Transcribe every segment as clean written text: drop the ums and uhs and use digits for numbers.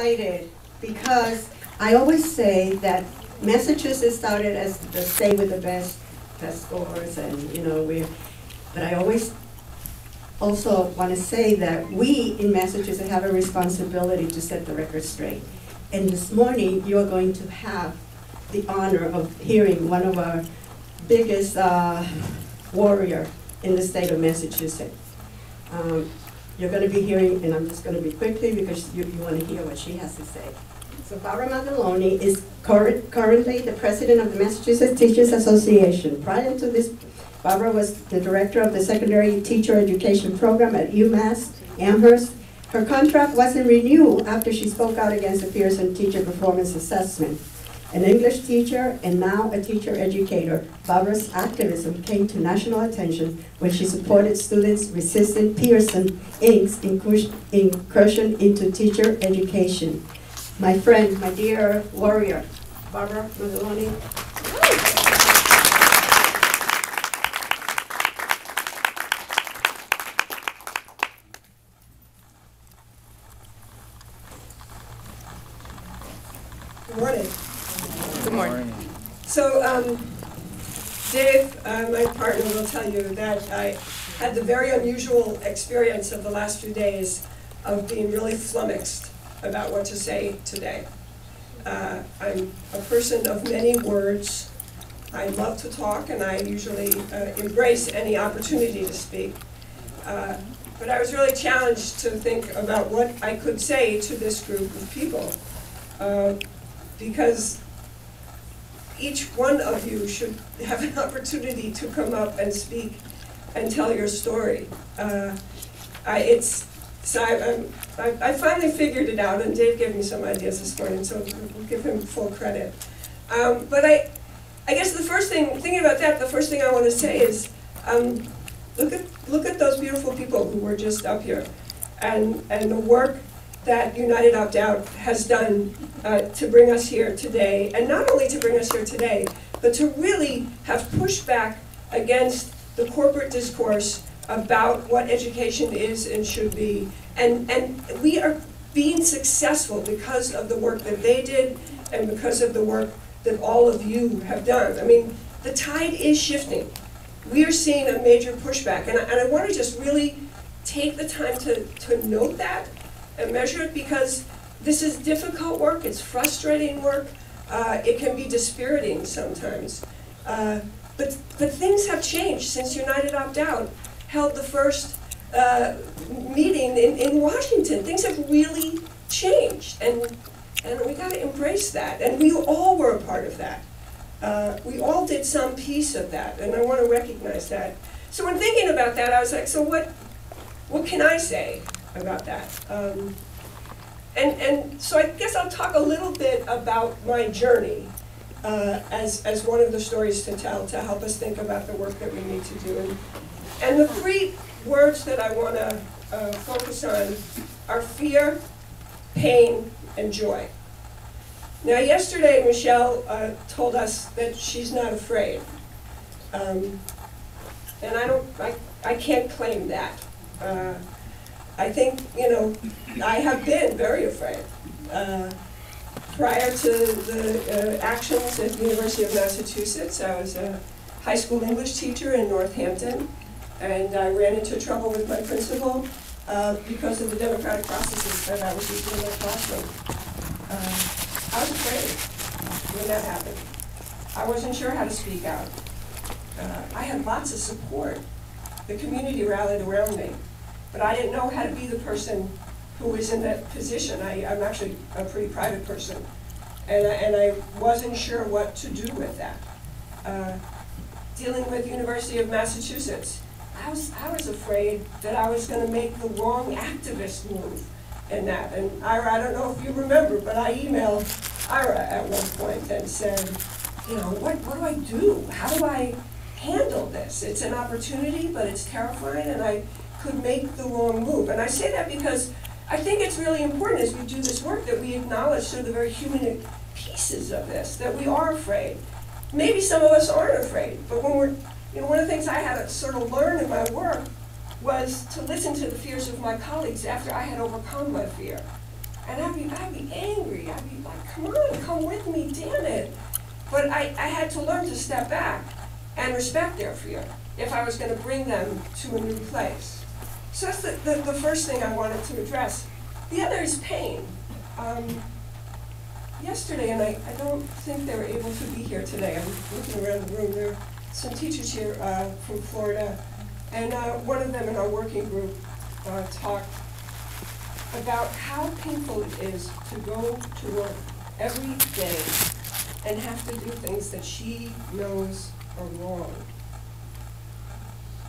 excited because I always say that Massachusetts started as the state with the best test scores, and but I always also want to say that we in Massachusetts have a responsibility to set the record straight. And this morning, you're going to have the honor of hearing one of our biggest warrior in the state of Massachusetts. You're going to be hearing, and I'm just going to be quickly because you want to hear what she has to say. So Barbara Madeloni is currently the president of the Massachusetts Teachers Association. Prior to this, Barbara was the director of the secondary teacher education program at UMass Amherst. Her contract wasn't renewed after she spoke out against the Pearson teacher performance assessment. An English teacher and now a teacher educator, Barbara's activism came to national attention when she supported students resisting Pearson Inc.'s incursion into teacher education. My friend, my dear warrior, Barbara Madeloni. Good morning. Good morning. So, Dave, my partner, will tell you that I had the very unusual experience of the last few days of being really flummoxed about what to say today. I'm a person of many words. I love to talk, and I usually embrace any opportunity to speak. But I was really challenged to think about what I could say to this group of people. Because each one of you should have an opportunity to come up and speak and tell your story. I finally figured it out, and Dave gave me some ideas this morning, so we'll give him full credit. But I guess the first thing, thinking about that, the first thing I want to say is, look at those beautiful people who were just up here, and the work that United Opt-out has done to bring us here today, and not only to bring us here today, but to really have pushed back against the corporate discourse about what education is and should be. And we are being successful because of the work that they did and because of the work that all of you have done. I mean, the tide is shifting. We are seeing a major pushback, and I want to just really take the time to note that and measure it, because this is difficult work, it's frustrating work, it can be dispiriting sometimes. But things have changed since United Opt-out held the first meeting in Washington. Things have really changed, and we got to embrace that. And we all were a part of that. We all did some piece of that, and I want to recognize that. So when thinking about that, I was like, so what can I say about that? And so I guess I'll talk a little bit about my journey as one of the stories to tell, to help us think about the work that we need to do. And the three words that I want to focus on are fear, pain, and joy. Now, yesterday, Michelle told us that she's not afraid. And I can't claim that. I think, I have been very afraid. Prior to the actions at the University of Massachusetts, I was a high school English teacher in Northampton, and I ran into trouble with my principal because of the democratic processes that I was using in the classroom. I was afraid when that happened. I wasn't sure how to speak out. I had lots of support. The community rallied around me, but I didn't know how to be the person who was in that position. I'm actually a pretty private person, and I wasn't sure what to do with that. Dealing with University of Massachusetts, I was afraid that I was going to make the wrong activist move in that. And Ira, I don't know if you remember, but I emailed Ira at one point and said, what do I do? How do I handle this? It's an opportunity, but it's terrifying, and I could make the wrong move. And I say that because I think it's really important as we do this work that we acknowledge sort of the very human pieces of this, that we are afraid. Maybe some of us aren't afraid, but when we're, one of the things I had to sort of learn in my work was to listen to the fears of my colleagues after I had overcome my fear. And I'd be angry. I'd be like, come on, come with me, damn it. But I had to learn to step back and respect their fear if I was going to bring them to a new place. So that's the first thing I wanted to address. The other is pain. Yesterday, and I don't think they were able to be here today. I'm looking around the room. There are some teachers here from Florida, and one of them in our working group talked about how painful it is to go to work every day and have to do things that she knows are wrong.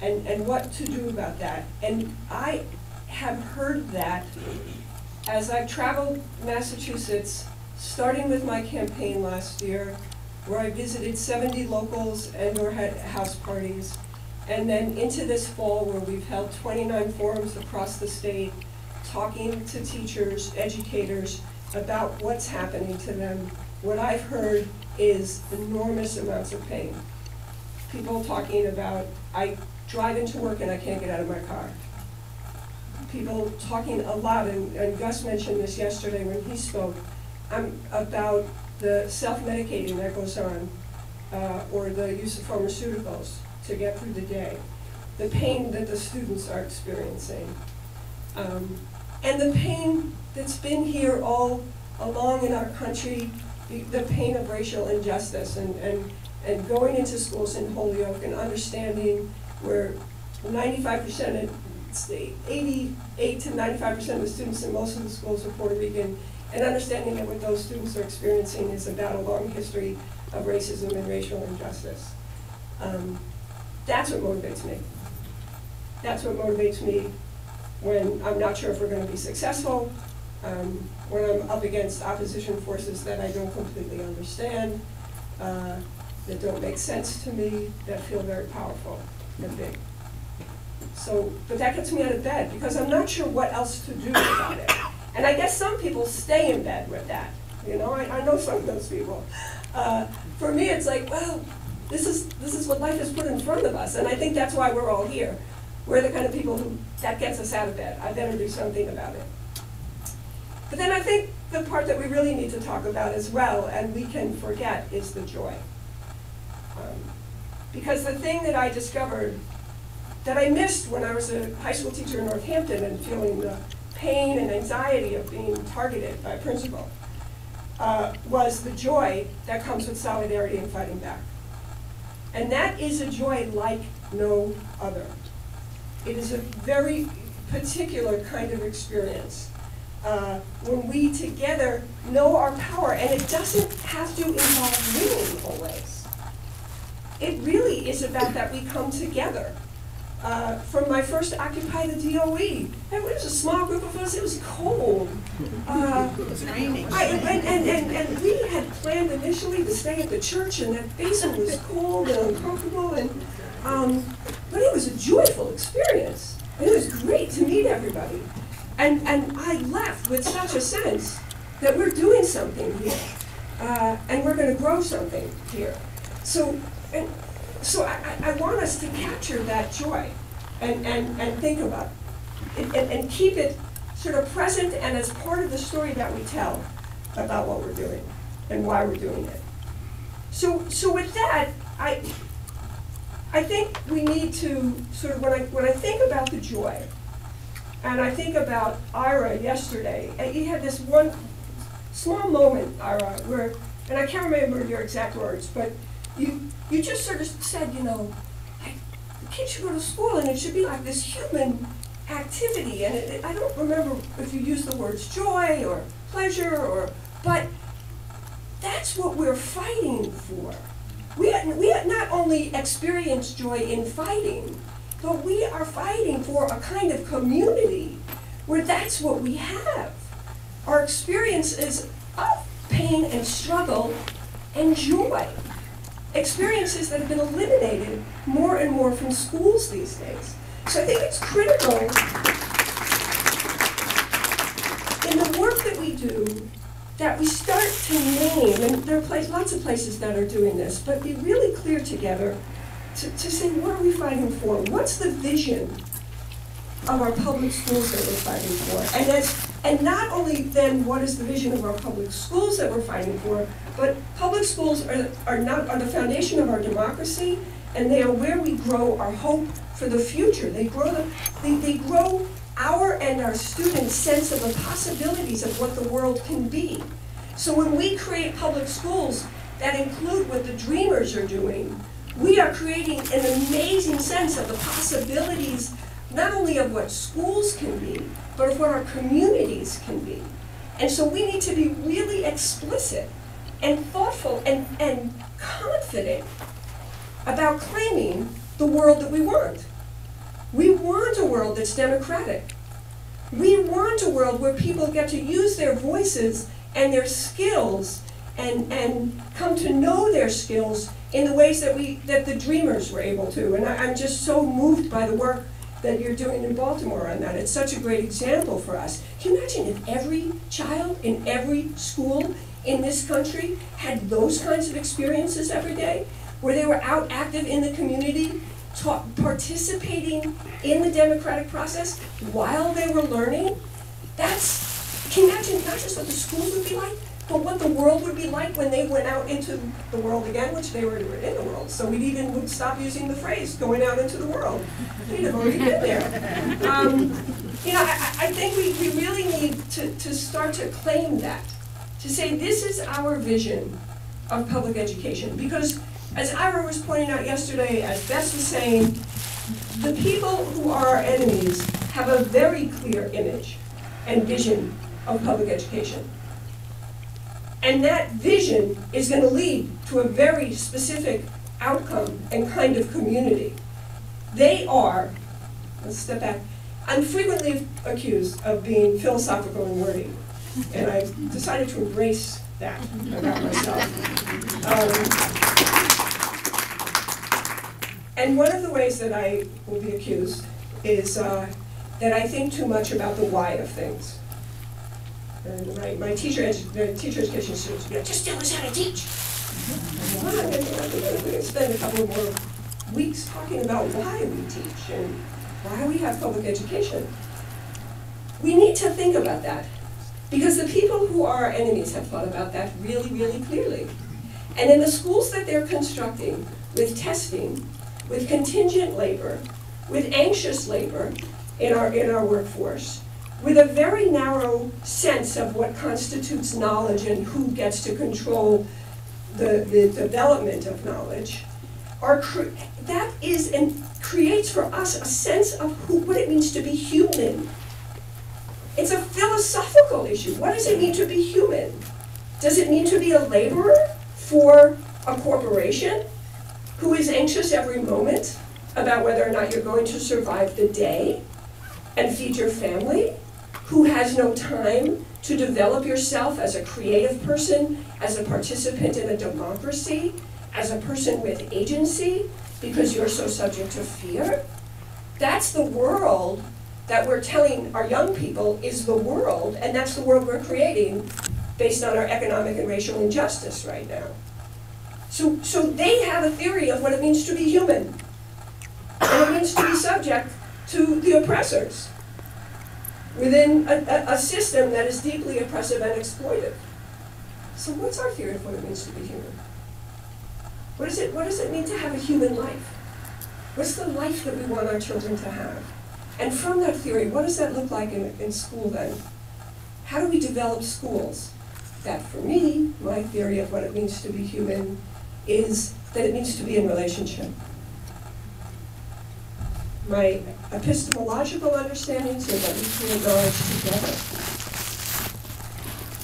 And what to do about that. And I have heard that as I traveled Massachusetts, starting with my campaign last year, where I visited 70 locals and or had house parties, and then into this fall where we've held 29 forums across the state, talking to teachers, educators, about what's happening to them. What I've heard is enormous amounts of pain. People talking about, I drive into work and I can't get out of my car. People talking a lot, and Gus mentioned this yesterday when he spoke, about the self-medicating that goes on, or the use of pharmaceuticals to get through the day. The pain that the students are experiencing. And the pain that's been here all along in our country, the pain of racial injustice, and going into schools in Holyoke and understanding where 95%, 88 to 95% of the students in most of the schools are Puerto Rican, and understanding that what those students are experiencing is about a long history of racism and racial injustice. That's what motivates me. That's what motivates me when I'm not sure if we're going to be successful, when I'm up against opposition forces that I don't completely understand, that don't make sense to me, that feel very powerful and big. So, but that gets me out of bed because I'm not sure what else to do about it. And I guess some people stay in bed with that. You know, I know some of those people. For me, it's like, well, this is what life has put in front of us, and I think that's why we're all here. We're the kind of people who, that gets us out of bed. I better do something about it. But then I think the part that we really need to talk about as well, and we can forget, is the joy. Because the thing that I discovered that I missed when I was a high school teacher in Northampton and feeling the pain and anxiety of being targeted by a principal was the joy that comes with solidarity and fighting back. And that is a joy like no other. It is a very particular kind of experience when we together know our power, and it doesn't have to involve winning always. It really is about that we come together. From my first Occupy the DOE, it was a small group of us, it was cold. It was raining. And we had planned initially to stay at the church, and that basement was cold and uncomfortable, but it was a joyful experience. And it was great to meet everybody. And I left with such a sense that we're doing something here, and we're going to grow something here. So I want us to capture that joy and think about it and keep it sort of present and as part of the story that we tell about what we're doing and why we're doing it. So with that, I think we need to sort of, when I think about the joy, and I think about Ira yesterday, and he had this one small moment, Ira, where, and I can't remember your exact words, but you just sort of said, you know, the kids should go to school and it should be like this human activity. And I don't remember if you used the words joy or pleasure, but that's what we're fighting for. We not only experience joy in fighting, but we are fighting for a kind of community where that's what we have. Our experience is of pain and struggle and joy. Experiences that have been eliminated more and more from schools these days. So I think it's critical in the work that we do that we start to name, and there are lots of places that are doing this, but be really clear together to say, what are we fighting for? What's the vision of our public schools that we're fighting for? And And not only then what is the vision of our public schools that we're fighting for, but public schools are the foundation of our democracy, and they are where we grow our hope for the future. They grow our and our students' sense of the possibilities of what the world can be. So when we create public schools that include what the dreamers are doing, we are creating an amazing sense of the possibilities, not only of what schools can be, but of what our communities can be. And so we need to be really explicit and thoughtful and confident about claiming the world that we want. We want a world that's democratic. We want a world where people get to use their voices and their skills and come to know their skills in the ways that the dreamers were able to. And I'm just so moved by the work that you're doing in Baltimore on that. It's such a great example for us. Can you imagine if every child in every school in this country had those kinds of experiences every day, where they were out active in the community, participating in the democratic process while they were learning? Can you imagine not just what the schools would be like, but what the world would be like when they went out into the world again, which they were in the world. So would stop using the phrase going out into the world. We'd have already been there. I think we really need to start to claim that, to say this is our vision of public education. Because as Ira was pointing out yesterday, as Bess was saying, the people who are our enemies have a very clear image and vision of public education. And that vision is going to lead to a very specific outcome and kind of community. They are, let's step back, I'm frequently accused of being philosophical and wordy, and I decided to embrace that about myself. And one of the ways that I will be accused is that I think too much about the why of things. And my teacher education students would be like, just tell us how to teach. We're going to spend a couple more weeks talking about why we teach and why we have public education. We need to think about that, because the people who are our enemies have thought about that really, really clearly. And in the schools that they're constructing, with testing, with contingent labor, with anxious labor in our workforce, with a very narrow sense of what constitutes knowledge and who gets to control the development of knowledge, that is and creates for us a sense of what it means to be human. It's a philosophical issue. What does it mean to be human? Does it mean to be a laborer for a corporation who is anxious every moment about whether or not you're going to survive the day and feed your family? Who has no time to develop yourself as a creative person, as a participant in a democracy, as a person with agency, because you're so subject to fear? That's the world that we're telling our young people is the world, and that's the world we're creating based on our economic and racial injustice right now. So they have a theory of what it means to be human, and it means to be subject to the oppressors within a system that is deeply oppressive and exploitive. So what's our theory of what it means to be human? What does it mean to have a human life? What's the life that we want our children to have? And from that theory, what does that look like in school then? How do we develop schools? That for me, my theory of what it means to be human is that it means to be in relationship. My epistemological understandings are that we create knowledge together.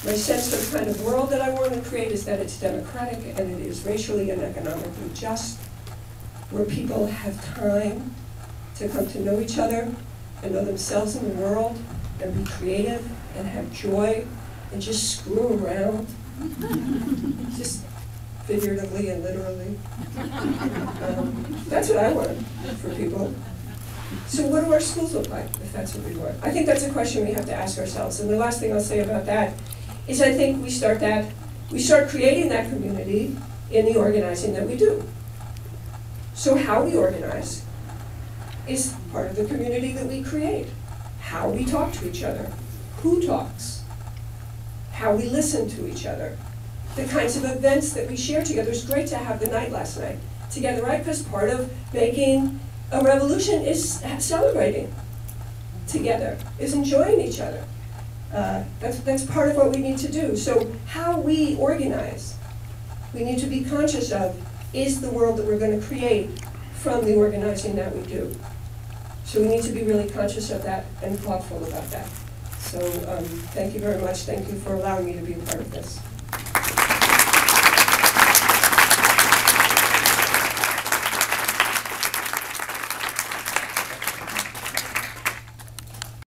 My sense of the kind of world that I want to create is that it's democratic and it is racially and economically just, where people have time to come to know each other and know themselves in the world and be creative and have joy and just screw around, just figuratively and literally. That's what I want for people. So what do our schools look like, if that's what we want? I think that's a question we have to ask ourselves. And the last thing I'll say about that is I think we start creating that community in the organizing that we do. So how we organize is part of the community that we create. How we talk to each other, who talks, how we listen to each other, the kinds of events that we share together. It's great to have the night last night together, right? Because part of making a revolution is celebrating together, is enjoying each other. That's part of what we need to do. So how we organize, we need to be conscious of, is the world that we're going to create from the organizing that we do. So we need to be really conscious of that and thoughtful about that. So thank you very much. Thank you for allowing me to be a part of this.